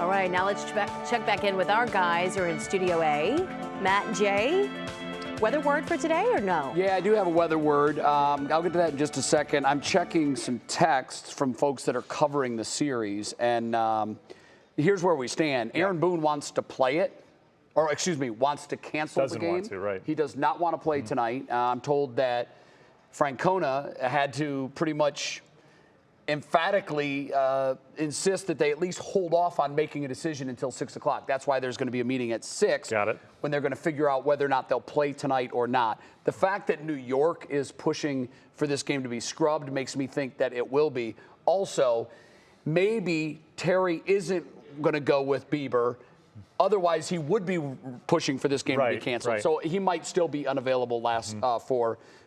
All right, now let's check back in with our guys who are in Studio A. Matt and Jay, weather word for today or no? Yeah, I do have a weather word. I'll get to that in just a second. I'm checking some texts from folks that are covering the series, and here's where we stand. Aaron Boone wants to play it, or excuse me, wants to cancel the game. Doesn't want to, right. He does not want to play tonight. I'm told that Francona had to pretty much emphatically insist that they at least hold off on making a decision until 6 o'clock. That's why there's going to be a meeting at 6. Got it. When they're going to figure out whether or not they'll play tonight or not. The fact that New York is pushing for this game to be scrubbed makes me think that it will be. Also, maybe Terry isn't going to go with Bieber. Otherwise, he would be pushing for this game to be canceled. So he might still be unavailable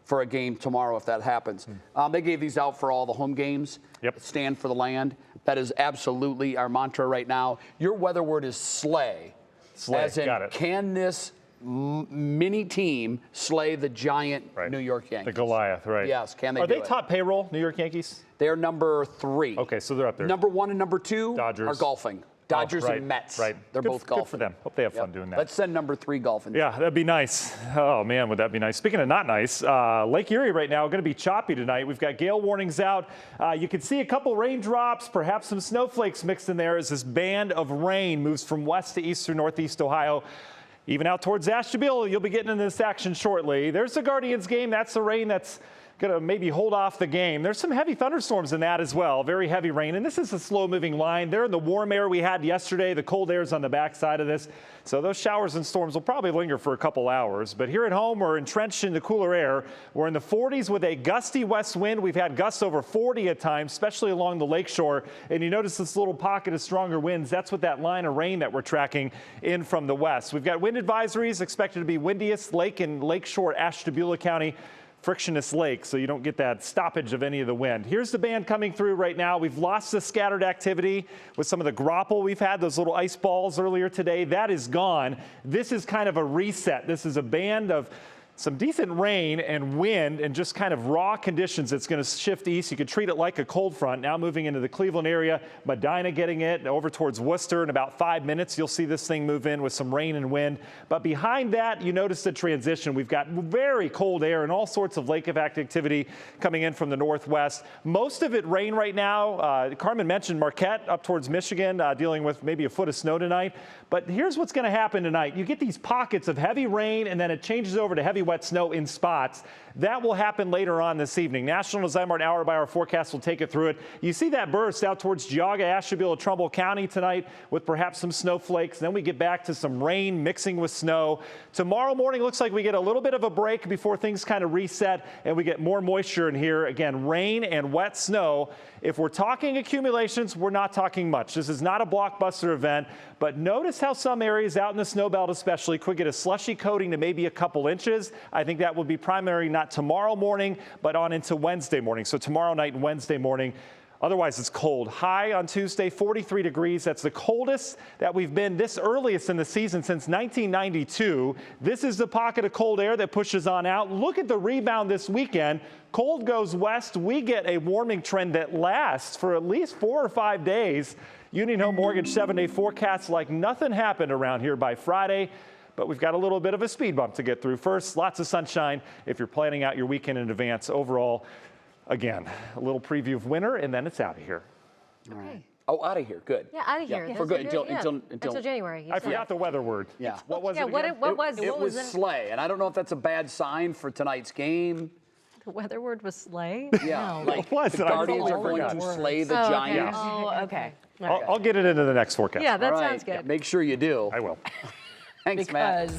for a game tomorrow if that happens. They gave these out for all the home games. Stand for the land. That is absolutely our mantra right now. Your weather word is slay. Slay. As in, Got it. can this mini team slay the giant New York Yankees? The Goliath, right. Yes, can they Are do they it? top payroll, New York Yankees? They're number 3. Okay, so they're up there. Number 1 and number 2 Dodgers. are golfing. Dodgers and Mets. Right. They're both golfing. Good for them. Hope they have fun doing that. Let's send number 3 golfing. Yeah, that'd be nice. Oh, man, would that be nice. Speaking of not nice, Lake Erie right now going to be choppy tonight. We've got gale warnings out. You can see a couple raindrops, perhaps some snowflakes mixed in there as this band of rain moves from west to east through northeast Ohio. Even out towards Ashtabula, you'll be getting into this action shortly. There's the Guardians game. That's the rain that's going to maybe hold off the game. There's some heavy thunderstorms in that as well. Very heavy rain. And this is a slow-moving line. They're in the warm air we had yesterday. The cold air is on the backside of this. So those showers and storms will probably linger for a couple hours. But here at home, we're entrenched in the cooler air. We're in the 40s with a gusty west wind. We've had gusts over 40 at times, especially along the lakeshore. And you notice this little pocket of stronger winds. That's what that line of rain that we're tracking in from the west. We've got wind advisories expected to be windiest lake and lakeshore Ashtabula County. Frictionless lake, so you don't get that stoppage of any of the wind. Here's the band coming through right now. We've lost the scattered activity with some of the grapple we've had, those little ice balls earlier today. That is gone. This is kind of a reset. This is a band of some decent rain and wind and just kind of raw conditions. It's going to shift east. You could treat it like a cold front. Now moving into the Cleveland area, Medina getting it over towards Worcester in about 5 minutes. You'll see this thing move in with some rain and wind. But behind that, you notice the transition. We've got very cold air and all sorts of lake effect activity coming in from the northwest. Most of it rain right now. Carmen mentioned Marquette up towards Michigan dealing with maybe a foot of snow tonight. But here's what's going to happen tonight. You get these pockets of heavy rain and then it changes over to heavy wet snow in spots. That will happen later on this evening. National Zymark hour-by-hour forecast will take it through it. You see that burst out towards Geauga, Ashtabula, Trumbull County tonight with perhaps some snowflakes. Then we get back to some rain mixing with snow. Tomorrow morning looks like we get a little bit of a break before things kind of reset and we get more moisture in here. Again, rain and wet snow. If we're talking accumulations, we're not talking much. This is not a blockbuster event, but notice how some areas out in the snowbelt especially could get a slushy coating to maybe a couple inches. I think that would be primary not tomorrow morning, but on into Wednesday morning. So tomorrow night and Wednesday morning. Otherwise, it's cold. High on Tuesday, 43 degrees. That's the coldest that we've been this earliest in the season since 1992. This is the pocket of cold air that pushes on out. Look at the rebound this weekend. Cold goes west. We get a warming trend that lasts for at least 4 or 5 days. Union Home Mortgage 7-day forecast like nothing happened around here by Friday. But we've got a little bit of a speed bump to get through. First, lots of sunshine if you're planning out your weekend in advance. Overall, again, a little preview of winter, and then it's out of here. All right. Oh, out of here. Good. Yeah, out of here. For good until January. I forgot the weather word. Yeah. What was it again? What was it? Was slay, and I don't know if that's a bad sign for tonight's game. The weather word was slay? Yeah. No. Like Was the it? I Guardians are totally going forgot. to slay the Giants. Oh, okay. I'll get it into the next forecast. Yeah, that All right. sounds good. Make sure you do. I will. Thanks, Matt.